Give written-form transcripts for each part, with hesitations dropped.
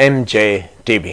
MJ TV।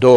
2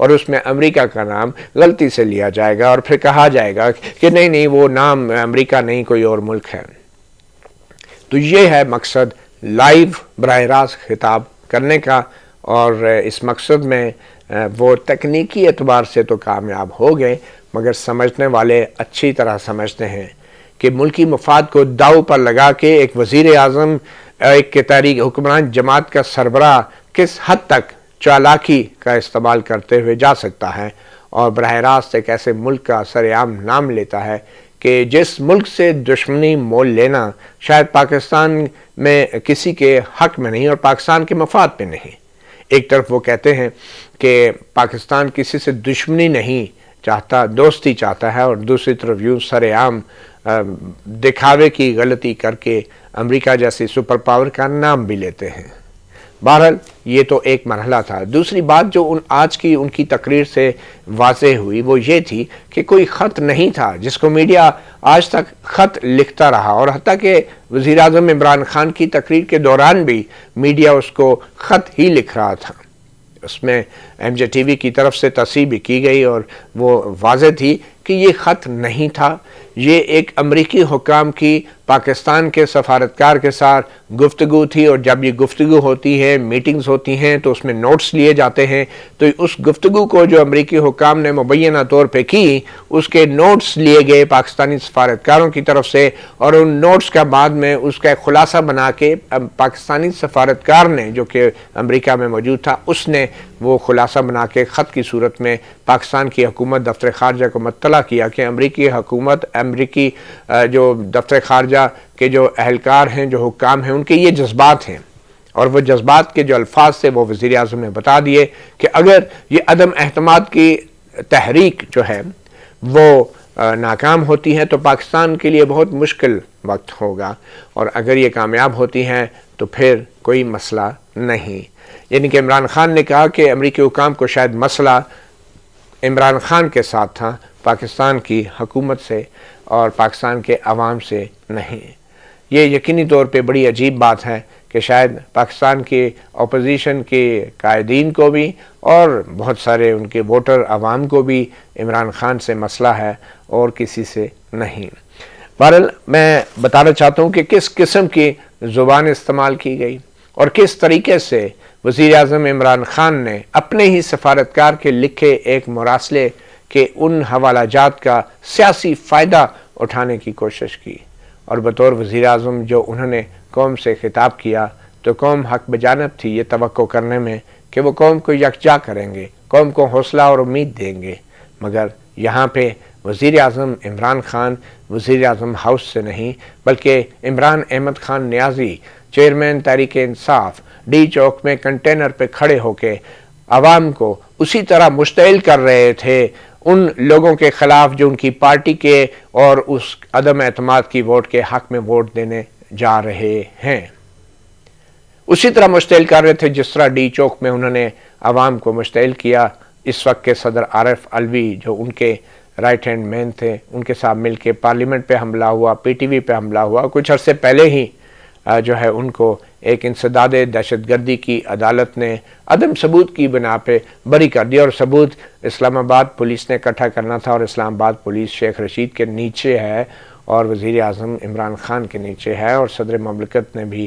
اور اس میں امریکہ کا نام غلطی سے لیا جائے گا اور پھر کہا جائے گا کہ نہیں وہ نام امریکہ نہیں کوئی اور ملک ہے۔ تو یہ ہے مقصد لائیو براہ راست خطاب کرنے کا، اور اس مقصد میں وہ تکنیکی اعتبار سے تو کامیاب ہو گئے، مگر سمجھنے والے اچھی طرح سمجھتے ہیں کہ ملکی مفاد کو داؤ پر لگا کے ایک وزیر اعظم، ایک تحریک حکمران جماعت کا سربراہ کس حد تک چالاکی کا استعمال کرتے ہوئے جا سکتا ہے اور براہ راست ایک ایسے ملک کا سرعام نام لیتا ہے کہ جس ملک سے دشمنی مول لینا شاید پاکستان میں کسی کے حق میں نہیں اور پاکستان کے مفاد پہ نہیں۔ ایک طرف وہ کہتے ہیں کہ پاکستان کسی سے دشمنی نہیں چاہتا، دوستی چاہتا ہے، اور دوسری طرف یوں سرعام دکھاوے کی غلطی کر کے امریکہ جیسی سپر پاور کا نام بھی لیتے ہیں۔ بہرحال یہ تو ایک مرحلہ تھا۔ دوسری بات جو آج کی ان کی تقریر سے واضح ہوئی وہ یہ تھی کہ کوئی خط نہیں تھا جس کو میڈیا آج تک خط لکھتا رہا، اور حتیٰ کہ وزیراعظم عمران خان کی تقریر کے دوران بھی میڈیا اس کو خط ہی لکھ رہا تھا۔ اس میں ایم جے ٹی وی کی طرف سے تصحیح بھی کی گئی اور وہ واضح تھی کہ یہ خط نہیں تھا، یہ ایک امریکی حکام کی پاکستان کے سفارتکار کے ساتھ گفتگو تھی، اور جب یہ گفتگو ہوتی ہے، میٹنگز ہوتی ہیں تو اس میں نوٹس لیے جاتے ہیں، تو اس گفتگو کو جو امریکی حکام نے مبینہ طور پہ کی اس کے نوٹس لیے گئے پاکستانی سفارتکاروں کی طرف سے، اور ان نوٹس کا بعد میں اس کا ایک خلاصہ بنا کے پاکستانی سفارتکار نے جو کہ امریکہ میں موجود تھا اس نے وہ خلاصہ بنا کے خط کی صورت میں پاکستان کی حکومت دفتر خارجہ کو مطلع کیا کہ امریکی حکومت، امریکی جو دفتر خارجہ کے جو اہلکار ہیں، جو حکام ہیں، ان کے یہ جذبات ہیں، اور وہ جذبات کے جو الفاظ سے وہ وزیر اعظم نے بتا دیے کہ اگر یہ عدم اعتماد کی تحریک جو ہے وہ ناکام ہوتی ہے تو پاکستان کے لیے بہت مشکل وقت ہوگا، اور اگر یہ کامیاب ہوتی ہیں تو پھر کوئی مسئلہ نہیں۔ یعنی کہ عمران خان نے کہا کہ امریکی حکام کو شاید مسئلہ عمران خان کے ساتھ تھا، پاکستان کی حکومت سے اور پاکستان کے عوام سے نہیں۔ یہ یقینی طور پہ بڑی عجیب بات ہے کہ شاید پاکستان کی اپوزیشن کے قائدین کو بھی اور بہت سارے ان کے ووٹر عوام کو بھی عمران خان سے مسئلہ ہے اور کسی سے نہیں۔ بہرحال میں بتانا چاہتا ہوں کہ کس قسم کی زبان استعمال کی گئی اور کس طریقے سے وزیر اعظم عمران خان نے اپنے ہی سفارتکار کے لکھے ایک مراسلے کے ان حوالہ جات کا سیاسی فائدہ اٹھانے کی کوشش کی، اور بطور وزیر اعظم جو انہوں نے قوم سے خطاب کیا تو قوم حق بجانب تھی یہ توقع کرنے میں کہ وہ قوم کو یکجا کریں گے، قوم کو حوصلہ اور امید دیں گے، مگر یہاں پہ وزیر اعظم عمران خان وزیر اعظم ہاؤس سے نہیں بلکہ عمران احمد خان نیازی چیئرمین تحریک انصاف ڈی چوک میں کنٹینر پہ کھڑے ہو کے عوام کو اسی طرح مشتعل کر رہے تھے ان لوگوں کے خلاف جو ان کی پارٹی کے اور اس عدم اعتماد کی ووٹ کے حق میں ووٹ دینے جا رہے ہیں، اسی طرح مشتعل کر رہے تھے جس طرح ڈی چوک میں انہوں نے عوام کو مشتعل کیا۔ اس وقت کے صدر عارف علوی جو ان کے رائٹ ہینڈ مین تھے، ان کے ساتھ مل کے پارلیمنٹ پہ حملہ ہوا، پی ٹی وی پہ حملہ ہوا، کچھ عرصے پہلے ہی جو ہے ان کو ایک انسداد دہشت گردی کی عدالت نے عدم ثبوت کی بنا پہ بری کر دیا، اور ثبوت اسلام آباد پولیس نے اکٹھا کرنا تھا، اور اسلام آباد پولیس شیخ رشید کے نیچے ہے اور وزیر اعظم عمران خان کے نیچے ہے، اور صدر مملکت نے بھی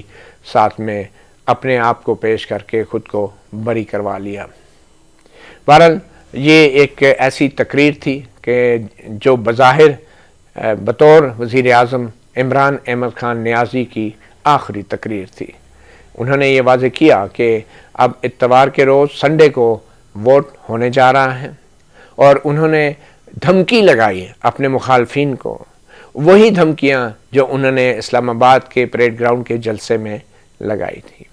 ساتھ میں اپنے آپ کو پیش کر کے خود کو بری کروا لیا۔ بہرحال یہ ایک ایسی تقریر تھی کہ جو بظاہر بطور وزیر اعظم عمران احمد خان نیازی کی آخری تقریر تھی۔ انہوں نے یہ واضح کیا کہ اب اتوار کے روز سنڈے کو ووٹ ہونے جا رہا ہے، اور انہوں نے دھمکی لگائی اپنے مخالفین کو، وہی دھمکیاں جو انہوں نے اسلام آباد کے پریڈ گراؤنڈ کے جلسے میں لگائی تھی،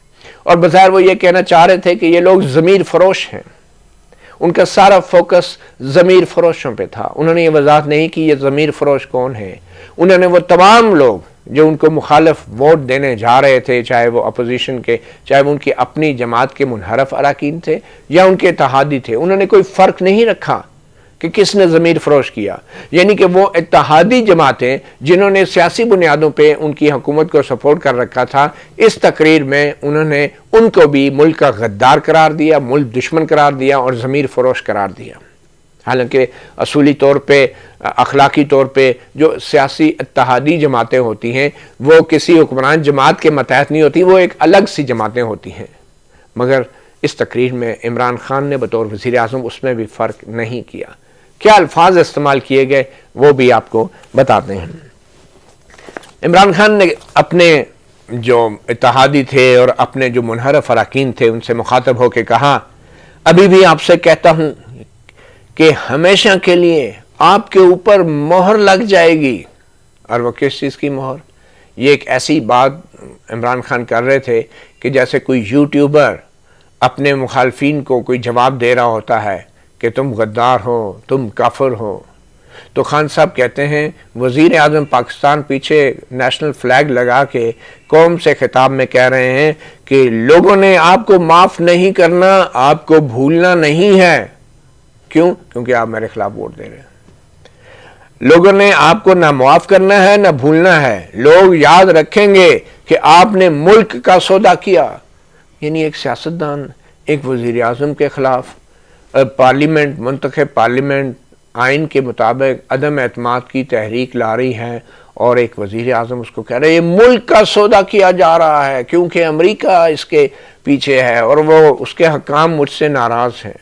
اور بظاہر وہ یہ کہنا چاہ رہے تھے کہ یہ لوگ ضمیر فروش ہیں، ان کا سارا فوکس ضمیر فروشوں پہ تھا۔ انہوں نے یہ وضاحت نہیں کی یہ ضمیر فروش کون ہیں، انہوں نے وہ تمام لوگ جو ان کو مخالف ووٹ دینے جا رہے تھے، چاہے وہ اپوزیشن کے، چاہے وہ ان کی اپنی جماعت کے منحرف اراکین تھے یا ان کے اتحادی تھے، انہوں نے کوئی فرق نہیں رکھا کہ کس نے ضمیر فروش کیا، یعنی کہ وہ اتحادی جماعتیں جنہوں نے سیاسی بنیادوں پہ ان کی حکومت کو سپورٹ کر رکھا تھا، اس تقریر میں انہوں نے ان کو بھی ملک کا غدار قرار دیا، ملک دشمن قرار دیا اور ضمیر فروش قرار دیا۔ حالانکہ اصولی طور پہ، اخلاقی طور پہ جو سیاسی اتحادی جماعتیں ہوتی ہیں وہ کسی حکمران جماعت کے ماتحت نہیں ہوتی، وہ ایک الگ سی جماعتیں ہوتی ہیں، مگر اس تقریر میں عمران خان نے بطور وزیر اعظم اس میں بھی فرق نہیں کیا۔ کیا الفاظ استعمال کیے گئے وہ بھی آپ کو بتاتے ہیں۔ عمران خان نے اپنے جو اتحادی تھے اور اپنے جو منحرف اراکین تھے ان سے مخاطب ہو کے کہا، ابھی بھی آپ سے کہتا ہوں کہ ہمیشہ کے لیے آپ کے اوپر مہر لگ جائے گی۔ اور وہ کس چیز کی مہر؟ یہ ایک ایسی بات عمران خان کر رہے تھے کہ جیسے کوئی یوٹیوبر اپنے مخالفین کو کوئی جواب دے رہا ہوتا ہے کہ تم غدار ہو، تم کافر ہو، تو خان صاحب کہتے ہیں وزیر اعظم پاکستان پیچھے نیشنل فلیگ لگا کے قوم سے خطاب میں کہہ رہے ہیں کہ لوگوں نے آپ کو معاف نہیں کرنا، آپ کو بھولنا نہیں ہے۔ کیوں؟ کیونکہ آپ میرے خلاف ووٹ دے رہے ہیں۔ لوگوں نے آپ کو نہ معاف کرنا ہے نہ بھولنا ہے، لوگ یاد رکھیں گے کہ آپ نے ملک کا سودا کیا۔ یعنی ایک سیاستدان ایک وزیر اعظم کے خلاف پارلیمنٹ، منتخب پارلیمنٹ آئین کے مطابق عدم اعتماد کی تحریک لا رہی ہے اور ایک وزیر اعظم اس کو کہہ رہے ہیں یہ ملک کا سودا کیا جا رہا ہے کیونکہ امریکہ اس کے پیچھے ہے اور وہ اس کے حکام مجھ سے ناراض ہیں،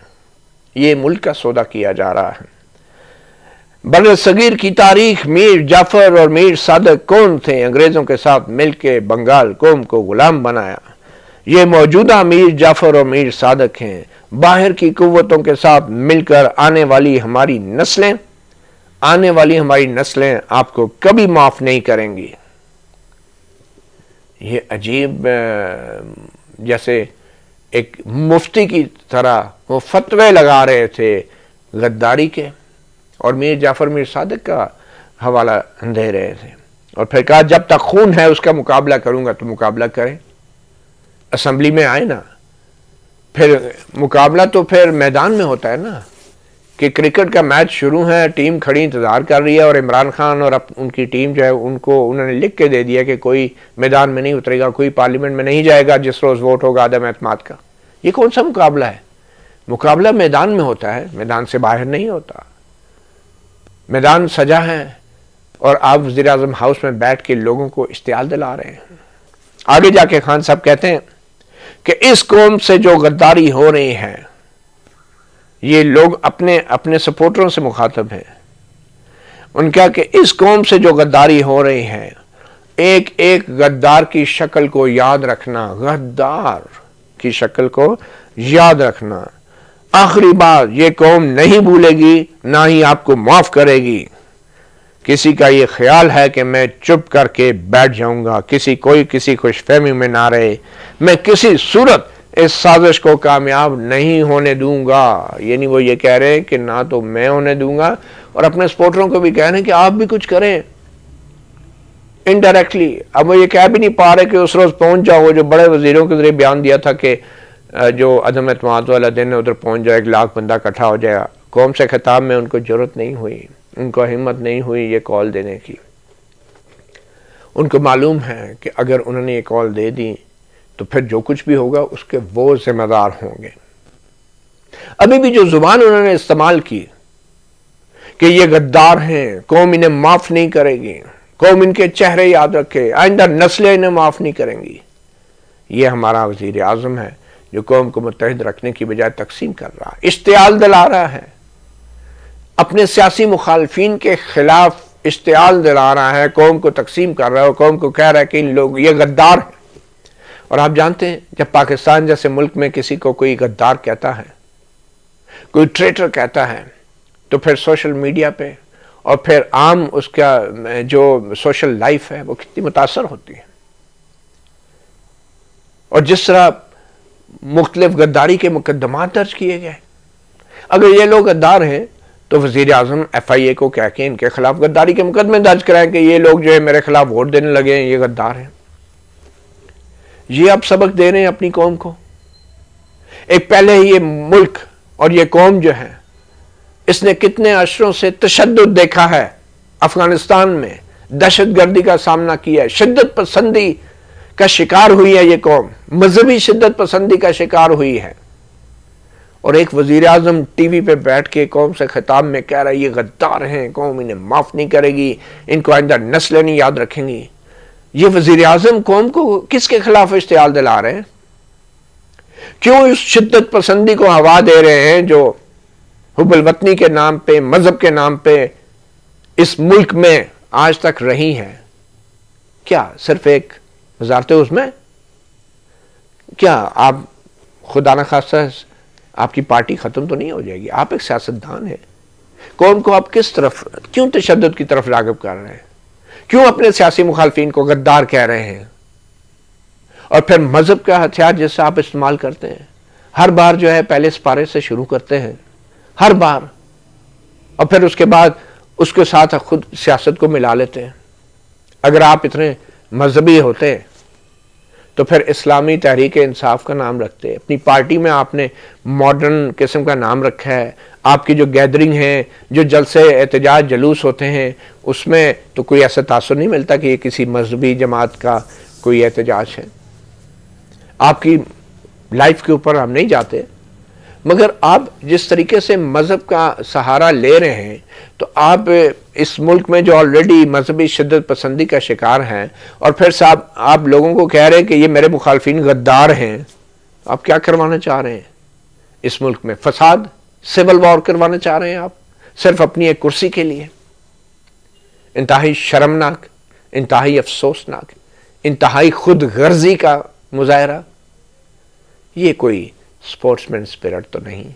یہ ملک کا سودا کیا جا رہا ہے۔ بر صغیر کی تاریخ میر جعفر اور میر صادق کون تھے؟ انگریزوں کے ساتھ مل کے بنگال قوم کو غلام بنایا۔ یہ موجودہ میر جعفر اور میر صادق ہیں، باہر کی قوتوں کے ساتھ مل کر آنے والی ہماری نسلیں آپ کو کبھی معاف نہیں کریں گی۔ یہ عجیب، جیسے ایک مفتی کی طرح وہ فتوے لگا رہے تھے غداری کے اور میر جعفر میر صادق کا حوالہ دے رہے تھے، اور پھر کہا جب تک خون ہے اس کا مقابلہ کروں گا تو مقابلہ کریں، اسمبلی میں آئے نا۔ پھر مقابلہ تو پھر میدان میں ہوتا ہے نا، کہ کرکٹ کا میچ شروع ہے، ٹیم کھڑی انتظار کر رہی ہے اور عمران خان اور ان کی ٹیم جو ہے انہوں نے لکھ کے دے دیا کہ کوئی میدان میں نہیں اترے گا، کوئی پارلیمنٹ میں نہیں جائے گا جس روز ووٹ ہوگا عدم اعتماد کا۔ یہ کون سا مقابلہ ہے؟ مقابلہ میدان میں ہوتا ہے، میدان سے باہر نہیں ہوتا۔ میدان سجا ہے اور آپ وزیر اعظم ہاؤس میں بیٹھ کے لوگوں کو اشتعال دلا رہے ہیں۔ آگے جا کے خان صاحب کہتے ہیں کہ اس قوم سے جو غداری ہو رہی ہے، یہ لوگ اپنے سپورٹروں سے مخاطب ہیں، ان کا کہ اس قوم سے جو غداری ہو رہی ہے، ایک ایک غدار کی شکل کو یاد رکھنا، غدار کی شکل کو یاد رکھنا۔ آخری بات، یہ قوم نہیں بھولے گی نہ ہی آپ کو معاف کرے گی۔ کسی کا یہ خیال ہے کہ میں چپ کر کے بیٹھ جاؤں گا، کوئی کسی خوش فہمی میں نہ رہے، میں کسی صورت اس سازش کو کامیاب نہیں ہونے دوں گا۔ یعنی وہ یہ کہہ رہے ہیں کہ نہ تو میں ہونے دوں گا، اور اپنے سپورٹروں کو بھی کہہ رہے ہیں کہ آپ بھی کچھ کریں انڈائریکٹلی۔ اب وہ یہ کہہ بھی نہیں پا رہے کہ اس روز پہنچ جاؤ، وہ جو بڑے وزیروں کے ذریعے بیان دیا تھا کہ جو عدم اعتماد والا دن ہے ادھر پہنچ جائے، 1 لاکھ بندہ اکٹھا ہو جائے گا۔ قوم سے خطاب میں ان کو جرت نہیں ہوئی، ان کو ہمت نہیں ہوئی یہ کال دینے کی۔ ان کو معلوم ہے کہ اگر انہوں نے یہ کال دے دی تو پھر جو کچھ بھی ہوگا اس کے وہ ذمہ دار ہوں گے۔ ابھی بھی جو زبان انہوں نے استعمال کی کہ یہ غدار ہیں، قوم انہیں معاف نہیں کرے گی، قوم ان کے چہرے یاد رکھے، آئندہ نسلیں انہیں معاف نہیں کریں گی، یہ ہمارا وزیر اعظم ہے جو قوم کو متحد رکھنے کی بجائے تقسیم کر رہا ہے، اشتعال دلا رہا ہے، اپنے سیاسی مخالفین کے خلاف اشتعال دلا رہا ہے، قوم کو تقسیم کر رہا ہے اور قوم کو کہہ رہا ہے کہ ان لوگ یہ غدار ہیں۔ اور آپ جانتے ہیں جب پاکستان جیسے ملک میں کسی کو کوئی غدار کہتا ہے، کوئی ٹریٹر کہتا ہے، تو پھر سوشل میڈیا پہ اور پھر عام اس کا جو سوشل لائف ہے وہ کتنی متاثر ہوتی ہے۔ اور جس طرح مختلف غداری کے مقدمات درج کیے گئے، اگر یہ لوگ غدار ہیں تو وزیر اعظم ایف آئی اے کو کہہ کے ان کے خلاف غداری کے مقدمے درج کرائیں کہ یہ لوگ جو ہے میرے خلاف ووٹ دینے لگے ہیں، یہ غدار ہیں۔ یہ آپ سبق دے رہے ہیں اپنی قوم کو۔ ایک پہلے یہ ملک اور یہ قوم جو ہے اس نے کتنے عشروں سے تشدد دیکھا ہے، افغانستان میں دہشت گردی کا سامنا کیا ہے، شدت پسندی کا شکار ہوئی ہے یہ قوم، مذہبی شدت پسندی کا شکار ہوئی ہے، اور ایک وزیر اعظم ٹی وی پہ بیٹھ کے قوم سے خطاب میں کہہ رہا ہے یہ غدار ہیں، قوم انہیں معاف نہیں کرے گی، ان کو آئندہ نسلیں نہیں یاد رکھیں گی۔ یہ وزیر اعظم قوم کو کس کے خلاف اشتعال دلا رہے ہیں؟ کیوں اس شدت پسندی کو ہوا دے رہے ہیں جو حب الوطنی کے نام پہ، مذہب کے نام پہ اس ملک میں آج تک رہی ہے؟ کیا صرف ایک وزارت عظمی؟ کیا آپ خدا نخواستہ آپ کی پارٹی ختم تو نہیں ہو جائے گی؟ آپ ایک سیاستدان ہیں، قوم کو آپ کس طرف، کیوں تشدد کی طرف راغب کر رہے ہیں؟ کیوں اپنے سیاسی مخالفین کو غدار کہہ رہے ہیں؟ اور پھر مذہب کا ہتھیار جس سے آپ استعمال کرتے ہیں، ہر بار جو ہے پہلے سپارے سے شروع کرتے ہیں، ہر بار، اور پھر اس کے بعد اس کے ساتھ خود سیاست کو ملا لیتے ہیں۔ اگر آپ اتنے مذہبی ہوتے تو پھر اسلامی تحریک انصاف کا نام رکھتے، اپنی پارٹی میں آپ نے ماڈرن قسم کا نام رکھا ہے، آپ کی جو گیدرنگ ہیں، جو جلسے احتجاج جلوس ہوتے ہیں، اس میں تو کوئی ایسا تاثر نہیں ملتا کہ یہ کسی مذہبی جماعت کا کوئی احتجاج ہے۔ آپ کی لائف کے اوپر ہم نہیں جاتے، مگر آپ جس طریقے سے مذہب کا سہارا لے رہے ہیں تو آپ اس ملک میں جو آلریڈی مذہبی شدت پسندی کا شکار ہیں، اور پھر صاحب آپ لوگوں کو کہہ رہے ہیں کہ یہ میرے مخالفین غدار ہیں، آپ کیا کروانا چاہ رہے ہیں اس ملک میں؟ فساد، سول وار کروانا چاہ رہے ہیں آپ صرف اپنی ایک کرسی کے لیے؟ انتہائی شرمناک، انتہائی افسوسناک، انتہائی خود غرضی کا مظاہرہ۔ یہ کوئی سپورٹس مین اسپرٹ تو نہیں،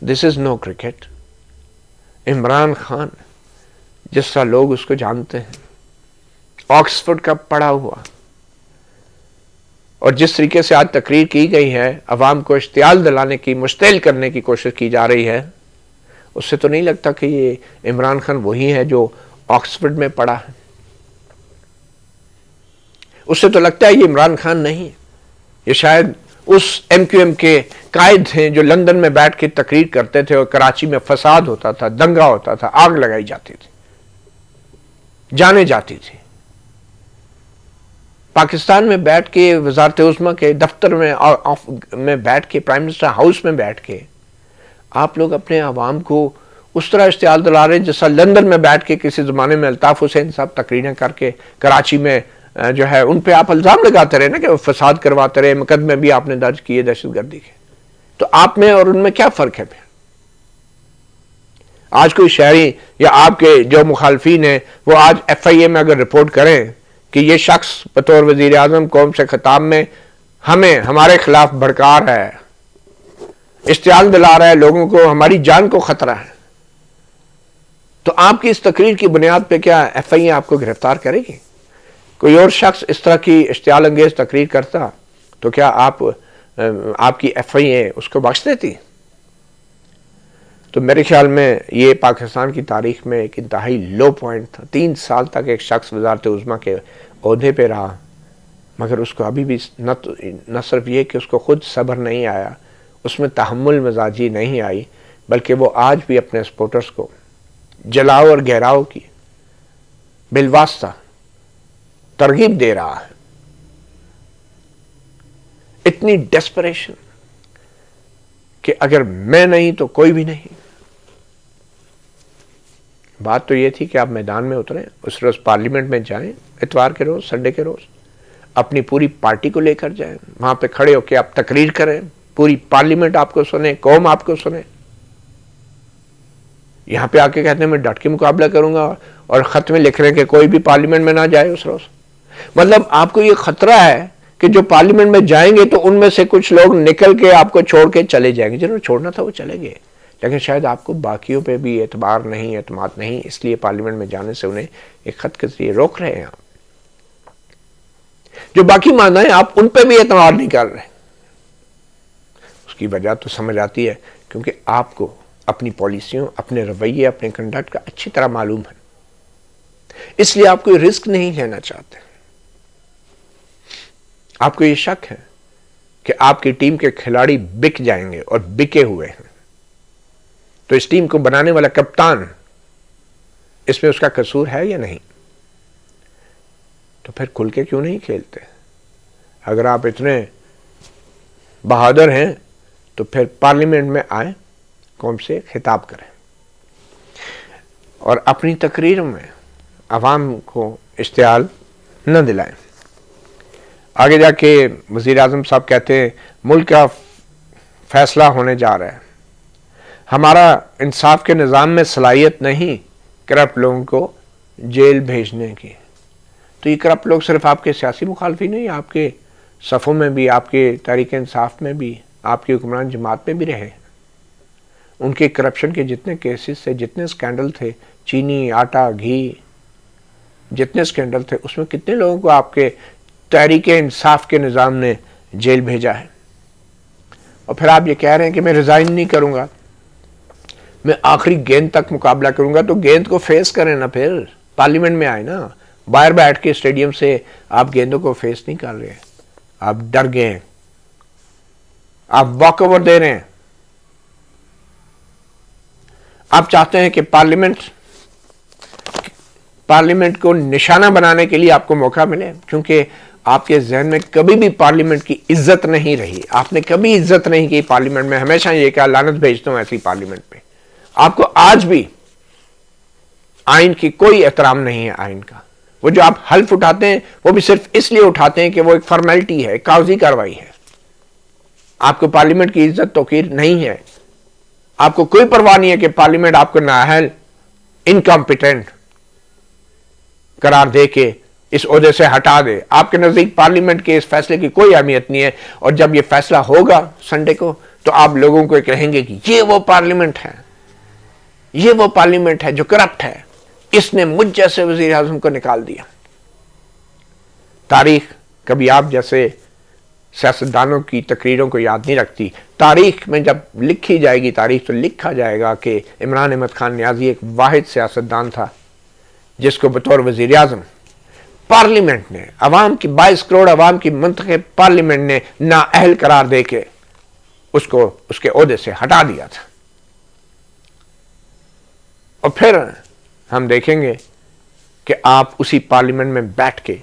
دس از نو کرکٹ۔ عمران خان جس طرح لوگ اس کو جانتے ہیں، آکسفورڈ کا پڑھا ہوا، اور جس طریقے سے آج تقریر کی گئی ہے، عوام کو اشتعال دلانے کی، مشتعل کرنے کی کوشش کی جا رہی ہے، اس سے تو نہیں لگتا کہ یہ عمران خان وہی ہے جو آکسفورڈ میں پڑھا ہے۔ اس سے تو لگتا ہے یہ عمران خان نہیں، یہ شاید اس ایم کیو ایم کے قائد ہیں جو لندن میں بیٹھ کے تقریر کرتے تھے اور کراچی میں فساد ہوتا تھا، دنگا ہوتا تھا، آگ لگائی جاتی تھی، جانے جاتی تھی۔ پاکستان میں بیٹھ کے، وزارت عظمیٰ کے دفتر میں بیٹھ کے، پرائم منسٹر ہاؤس میں بیٹھ کے آپ لوگ اپنے عوام کو اس طرح اشتعال دلا رہے ہیں جیسا لندن میں بیٹھ کے کسی زمانے میں الطاف حسین صاحب تقریریں کر کے کراچی میں جو ہے ان پہ آپ الزام لگاتے رہے نا کہ وہ فساد کرواتے رہے، مقدمے بھی آپ نے درج کیے دہشت گردی کے۔ تو آپ میں اور ان میں کیا فرق ہے پھر؟ آج کوئی شہری یا آپ کے جو مخالفین ہیں وہ آج ایف آئی اے میں اگر رپورٹ کریں کہ یہ شخص بطور وزیر اعظم قوم سے خطاب میں ہمیں ہمارے خلاف بھڑکا رہا ہے، اشتعال دلا رہا ہے، لوگوں کو ہماری جان کو خطرہ ہے، تو آپ کی اس تقریر کی بنیاد پہ کیا ایف آئی اے آپ کو گرفتار کرے گی؟ کوئی اور شخص اس طرح کی اشتعال انگیز تقریر کرتا تو کیا آپ کی ایف آئی اے اس کو بخش دیتی؟ تو میرے خیال میں یہ پاکستان کی تاریخ میں ایک انتہائی لو پوائنٹ تھا۔ 3 سال تک ایک شخص وزارت عظمیٰ کے عہدے پہ رہا، مگر اس کو ابھی بھی نہ صرف یہ کہ اس کو خود صبر نہیں آیا، اس میں تحمل مزاجی نہیں آئی، بلکہ وہ آج بھی اپنے سپورٹرز کو جلاؤ اور گہراؤ کی بالواسطہ ترغیب دے رہا ہے۔ اتنی ڈیسپریشن کہ اگر میں نہیں تو کوئی بھی نہیں۔ بات تو یہ تھی کہ آپ میدان میں اتریں، اس روز پارلیمنٹ میں جائیں، اتوار کے روز، سنڈے کے روز اپنی پوری پارٹی کو لے کر جائیں، وہاں پہ کھڑے ہو کے آپ تقریر کریں، پوری پارلیمنٹ آپ کو سنے، قوم آپ کو سنے۔ یہاں پہ آ کے کہتے ہیں میں ڈٹ کے مقابلہ کروں گا، اور خط میں لکھ رہے ہیں کہ کوئی بھی پارلیمنٹ میں نہ جائے اس روز۔ مطلب آپ کو یہ خطرہ ہے کہ جو پارلیمنٹ میں جائیں گے تو ان میں سے کچھ لوگ نکل کے آپ کو چھوڑ کے چلے جائیں گے، جنہوں نے چھوڑنا تھا وہ چلے گئے، لیکن شاید آپ کو باقیوں پہ بھی اعتبار نہیں، اعتماد نہیں، اس لیے پارلیمنٹ میں جانے سے انہیں ایک خط کے ذریعے روک رہے ہیں آپ۔ جو باقی مانا ہے آپ ان پہ بھی اعتماد نہیں کر رہے۔ اس کی وجہ تو سمجھ آتی ہے کیونکہ آپ کو اپنی پالیسیوں، اپنے رویے، اپنے کنڈکٹ کا اچھی طرح معلوم ہے، اس لیے آپ کوئی رسک نہیں لینا چاہتے۔ آپ کو یہ شک ہے کہ آپ کی ٹیم کے کھلاڑی بک جائیں گے، اور بکے ہوئے ہیں۔ تو اس ٹیم کو بنانے والا کپتان اس میں اس کا قصور ہے یا نہیں؟ تو پھر کھل کے کیوں نہیں کھیلتے؟ اگر آپ اتنے بہادر ہیں تو پھر پارلیمنٹ میں آئیں، قوم سے خطاب کریں اور اپنی تقریر میں عوام کو اشتعال نہ دلائیں۔ آگے جا کے وزیر اعظم صاحب کہتے ہیں ملک کا فیصلہ ہونے جا رہا ہے، ہمارا انصاف کے نظام میں صلاحیت نہیں کرپٹ لوگوں کو جیل بھیجنے کی۔ تو یہ کرپٹ لوگ صرف آپ کے سیاسی مخالفی نہیں، آپ کے صفوں میں بھی، آپ کے تحریک انصاف میں بھی، آپ کی حکمران جماعت میں بھی رہے۔ ان کے کرپشن کے جتنے کیسز تھے، جتنے سکینڈل تھے، چینی، آٹا، گھی، جتنے سکینڈل تھے، اس میں کتنے لوگوں کو آپ کے تحریک انصاف کے نظام نے جیل بھیجا ہے۔ اور پھر آپ یہ کہہ رہے ہیں کہ میں ریزائن نہیں کروں گا، میں آخری گیند تک مقابلہ کروں گا۔ تو گیند کو فیس کریں نا، پھر پارلیمنٹ میں آئے نا۔ باہر بیٹھ کے اسٹیڈیم سے آپ گیندوں کو فیس نہیں کر رہے، آپ ڈر گئے ہیں، آپ واک اوور دے رہے ہیں۔ آپ چاہتے ہیں کہ پارلیمنٹ کو نشانہ بنانے کے لیے آپ کو موقع ملے، کیونکہ آپ کے ذہن میں کبھی بھی پارلیمنٹ کی عزت نہیں رہی، آپ نے کبھی عزت نہیں کی پارلیمنٹ میں، ہمیشہ یہ کہا لعنت بھیجتا ہوں ایسی پارلیمنٹ پہ۔ آپ کو آج بھی آئین کی کوئی احترام نہیں ہے۔ آئین کا وہ جو آپ حلف اٹھاتے ہیں وہ بھی صرف اس لیے اٹھاتے ہیں کہ وہ ایک فارمیلٹی ہے، ایک کاغذی کاروائی ہے۔ آپ کو پارلیمنٹ کی عزت توقیر نہیں ہے، آپ کو کوئی پرواہ نہیں ہے کہ پارلیمنٹ آپ کو نااہل، انکمپیٹنٹ قرار دے کے اس عہدے سے ہٹا دے۔ آپ کے نزدیک پارلیمنٹ کے اس فیصلے کی کوئی اہمیت نہیں ہے، اور جب یہ فیصلہ ہوگا سنڈے کو تو آپ لوگوں کو کہیں گے کہ یہ وہ پارلیمنٹ ہے، یہ وہ پارلیمنٹ ہے جو کرپٹ ہے، اس نے مجھ جیسے وزیر اعظم کو نکال دیا۔ تاریخ کبھی آپ جیسے سیاستدانوں کی تقریروں کو یاد نہیں رکھتی۔ تاریخ میں جب لکھی جائے گی تاریخ تو لکھا جائے گا کہ عمران احمد خان نیازی ایک واحد سیاستدان تھا جس کو بطور وزیر اعظم پارلیمنٹ نے، عوام کی 22 کروڑ عوام کی منتخب پارلیمنٹ نے نااہل قرار دے کے اس کو اس کے عہدے سے ہٹا دیا تھا۔ اور پھر ہم دیکھیں گے کہ آپ اسی پارلیمنٹ میں بیٹھ کے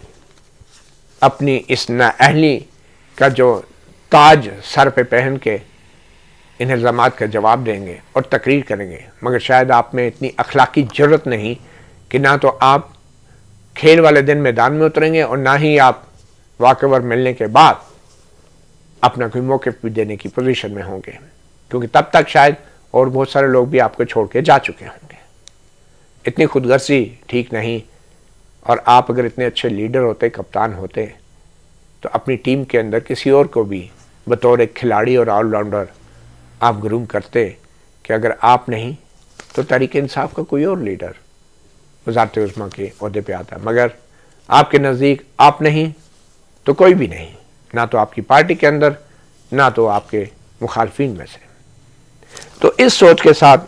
اپنی اس نااہلی کا جو تاج سر پہ پہن کے ان الزامات کا جواب دیں گے اور تقریر کریں گے، مگر شاید آپ میں اتنی اخلاقی جرت نہیں کہ نہ تو آپ کھیل والے دن میدان میں اتریں گے اور نہ ہی آپ واک اوور ملنے کے بعد اپنا کوئی موقف بھی دینے کی پوزیشن میں ہوں گے، کیونکہ تب تک شاید اور بہت سارے لوگ بھی آپ کو چھوڑ کے جا چکے ہوں گے۔ اتنی خود غرضی ٹھیک نہیں، اور آپ اگر اتنے اچھے لیڈر ہوتے، کپتان ہوتے، تو اپنی ٹیم کے اندر کسی اور کو بھی بطور ایک کھلاڑی اور آل راؤنڈر آپ گروم کرتے کہ اگر آپ نہیں تو تحریک انصاف کا کوئی اور لیڈر وزارت عظمیٰ کے عہدے پہ آتا۔ مگر آپ کے نزدیک آپ نہیں تو کوئی بھی نہیں، نہ تو آپ کی پارٹی کے اندر، نہ تو آپ کے مخالفین میں سے۔ تو اس سوچ کے ساتھ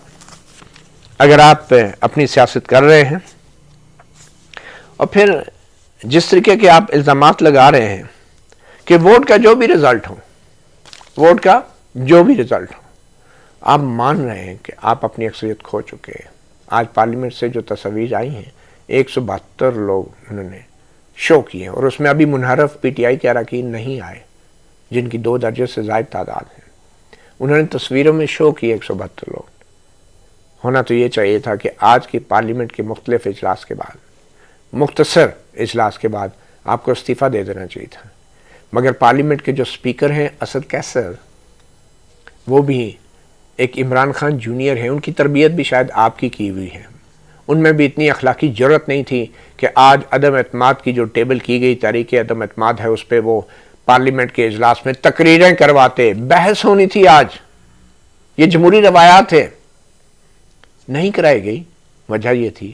اگر آپ اپنی سیاست کر رہے ہیں اور پھر جس طریقے کے آپ الزامات لگا رہے ہیں کہ ووٹ کا جو بھی رزلٹ ہو، ووٹ کا جو بھی رزلٹ ہو، آپ مان رہے ہیں کہ آپ اپنی اکثریت کھو چکے ہیں۔ آج پارلیمنٹ سے جو تصاویر آئی ہیں 172 لوگ انہوں نے شو کیے، اور اس میں ابھی منحرف پی ٹی آئی کے اراکین نہیں آئے جن کی 2 درجے سے زائد تعداد ہے۔ انہوں نے تصویروں میں شو کیے 172 لوگ۔ ہونا تو یہ چاہیے تھا کہ آج کی پارلیمنٹ کے مختلف اجلاس کے بعد، مختصر اجلاس کے بعد آپ کو استعفیٰ دے دینا چاہیے تھا، مگر پارلیمنٹ کے جو سپیکر ہیں اسد کیسر، وہ بھی ایک عمران خان جونیئر ہیں، ان کی تربیت بھی شاید آپ کی ہوئی ہے۔ ان میں بھی اتنی اخلاقی جرت نہیں تھی کہ آج عدم اعتماد کی جو ٹیبل کی گئی تحریک عدم اعتماد ہے اس پہ وہ پارلیمنٹ کے اجلاس میں تقریریں کرواتے، بحث ہونی تھی۔ آج یہ جمہوری روایات ہے، نہیں کرائی گئی۔ وجہ یہ تھی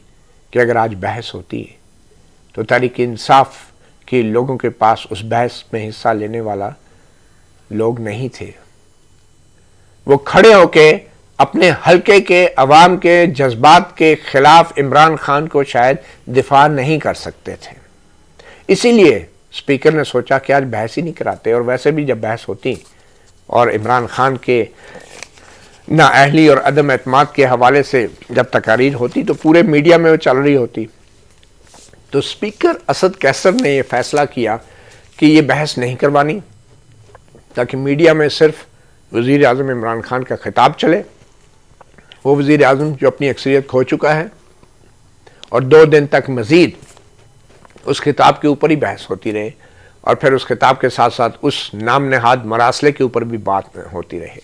کہ اگر آج بحث ہوتی تو تحریک انصاف کے لوگوں کے پاس اس بحث میں حصہ لینے والا لوگ نہیں تھے۔ وہ کھڑے ہو کے اپنے حلقے کے عوام کے جذبات کے خلاف عمران خان کو شاید دفاع نہیں کر سکتے تھے۔ اسی لیے اسپیکر نے سوچا کہ آج بحث ہی نہیں کراتے، اور ویسے بھی جب بحث ہوتی اور عمران خان کے نااہلی اور عدم اعتماد کے حوالے سے جب تقاریر ہوتی تو پورے میڈیا میں وہ چل رہی ہوتی، تو اسپیکر اسد کیسر نے یہ فیصلہ کیا کہ یہ بحث نہیں کروانی، تاکہ میڈیا میں صرف وزیر اعظم عمران خان کا خطاب چلے، وہ وزیر اعظم جو اپنی اکثریت کھو چکا ہے، اور 2 دن تک مزید اس خطاب کے اوپر ہی بحث ہوتی رہے، اور پھر اس خطاب کے ساتھ ساتھ اس نام نہاد مراسلے کے اوپر بھی بات ہوتی رہے۔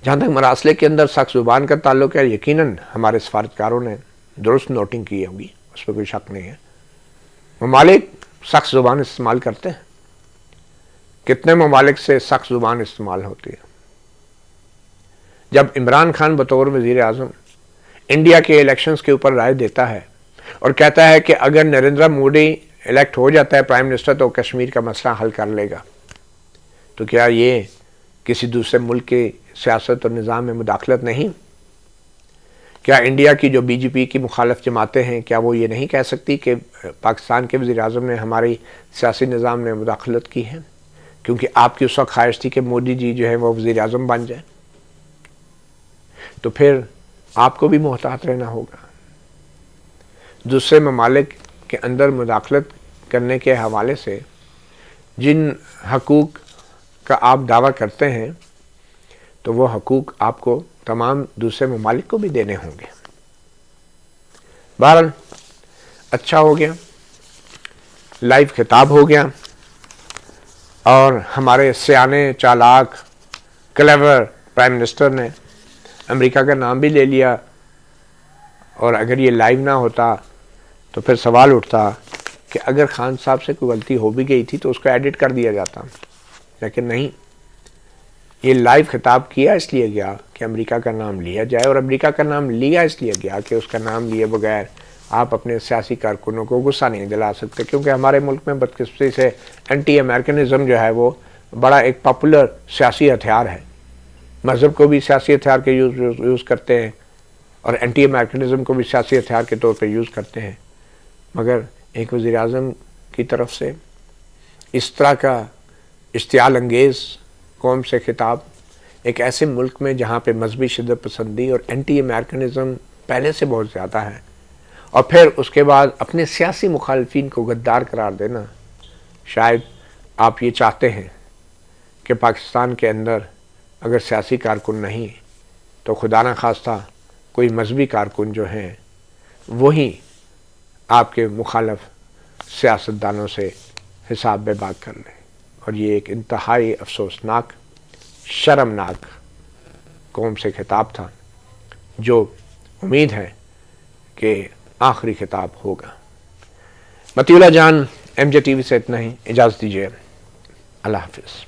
جہاں تک مراسلے کے اندر سخت زبان کا تعلق ہے، یقیناً ہمارے سفارتکاروں نے درست نوٹنگ کی ہوگی، اس پہ کوئی شک نہیں ہے۔ ممالک سخت زبان استعمال کرتے ہیں، کتنے ممالک سے سخت زبان استعمال ہوتی ہے۔ جب عمران خان بطور وزیر اعظم انڈیا کے الیکشنز کے اوپر رائے دیتا ہے اور کہتا ہے کہ اگر نریندر مودی الیکٹ ہو جاتا ہے پرائم منسٹر تو کشمیر کا مسئلہ حل کر لے گا، تو کیا یہ کسی دوسرے ملک کے سیاست اور نظام میں مداخلت نہیں؟ کیا انڈیا کی جو بی جے پی کی مخالف جماعتیں ہیں، کیا وہ یہ نہیں کہہ سکتی کہ پاکستان کے وزیر اعظم نے ہماری سیاسی نظام میں مداخلت کی ہے؟ کیونکہ آپ کی اس وقت خواہش تھی کہ مودی جی جو ہے وہ وزیر اعظم بن جائے۔ تو پھر آپ کو بھی محتاط رہنا ہوگا۔ دوسرے ممالک کے اندر مداخلت کرنے کے حوالے سے جن حقوق کا آپ دعویٰ کرتے ہیں تو وہ حقوق آپ کو تمام دوسرے ممالک کو بھی دینے ہوں گے۔ بہرحال اچھا ہو گیا، لائیو خطاب ہو گیا، اور ہمارے سیانے چالاک کلیور پرائم منسٹر نے امریکہ کا نام بھی لے لیا، اور اگر یہ لائیو نہ ہوتا تو پھر سوال اٹھتا کہ اگر خان صاحب سے کوئی غلطی ہو بھی گئی تھی تو اس کو ایڈٹ کر دیا جاتا، لیکن نہیں، یہ لائیو خطاب کیا اس لیے گیا کہ امریکہ کا نام لیا جائے، اور امریکہ کا نام لیا اس لیے گیا کہ اس کا نام لیے بغیر آپ اپنے سیاسی کارکنوں کو غصہ نہیں دلا سکتے، کیونکہ ہمارے ملک میں بدقسمتی سے اینٹی امریکنزم جو ہے وہ بڑا ایک پاپولر سیاسی ہتھیار ہے۔ مذہب کو بھی سیاسی ہتھیار کے یوز کرتے ہیں، اور اینٹی امریکنزم کو بھی سیاسی ہتھیار کے طور پہ یوز کرتے ہیں، مگر ایک وزیر اعظم کی طرف سے اس طرح کا اشتعال انگیز قوم سے خطاب ایک ایسے ملک میں جہاں پہ مذہبی شدت پسندی اور اینٹی امریکنزم پہلے سے بہت زیادہ ہے، اور پھر اس کے بعد اپنے سیاسی مخالفین کو غدار قرار دینا، شاید آپ یہ چاہتے ہیں کہ پاکستان کے اندر اگر سیاسی کارکن نہیں تو خدا نہ خواستہ کوئی مذہبی کارکن جو ہیں وہی آپ کے مخالف سیاستدانوں سے حساب بے بات کر لیں، اور یہ ایک انتہائی افسوسناک شرمناک قوم سے خطاب تھا، جو امید ہے کہ آخری خطاب ہوگا۔ مطیع اللہ جان، ایم جے ٹی وی سے اتنا ہی، اجازت دیجیے، اللہ حافظ۔